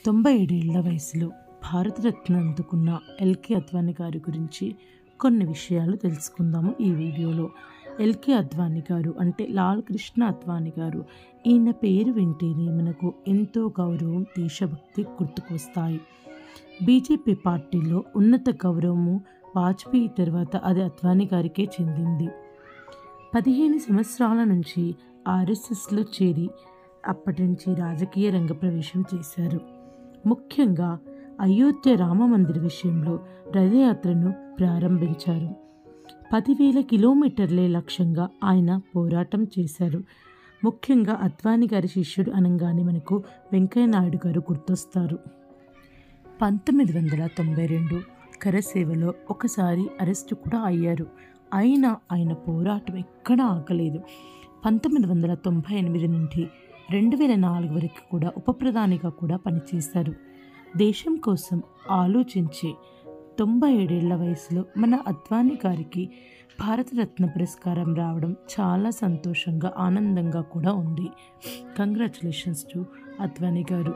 97 ఏళ్ల వయసులో భారతరత్న అందుకున్న ఎల్కే అద్వానీ గారి గురించి కొన్ని విషయాలు తెలుసుకుందాము ఈ వీడియోలో. ఎల్కే అద్వానీ గారు అంటే లాల్ కృష్ణ అద్వానీ గారు. ఈయన పేరు వింటేనే మనకు ఎంతో గౌరవం, దేశభక్తి గుర్తుకొస్తాయి. బీజేపీ పార్టీలో ఉన్నత గౌరవము వాజ్పేయి తర్వాత అది అద్వానీ గారికే చెందింది. 15 సంవత్సరాల నుంచి ఆర్ఎస్ఎస్లో చేరి అప్పటి నుంచి రాజకీయ రంగ ప్రవేశం చేశారు. ముఖ్యంగా అయోధ్య రామ మందిర విషయంలో రథయాత్రను ప్రారంభించారు. 10,000 కిలోమీటర్లే లక్ష్యంగా ఆయన పోరాటం చేశారు. ముఖ్యంగా అద్వానీ గారి శిష్యుడు అనగానే మనకు వెంకయ్య నాయుడు గారు గుర్తొస్తారు. 1992 కరసేవలో ఒకసారి అరెస్టు కూడా అయ్యారు. అయినా ఆయన పోరాటం ఎక్కడా ఆగలేదు. 1998 నుండి 2004 వరకు కూడా ఉప ప్రధానిగా కూడా పనిచేశారు. దేశం కోసం ఆలోచించే 97 ఏళ్ల వయసులో మన అద్వానీ గారికి భారతరత్న పురస్కారం రావడం చాలా సంతోషంగా, ఆనందంగా కూడా ఉంది. కంగ్రాచులేషన్స్ టు అద్వానీ గారు.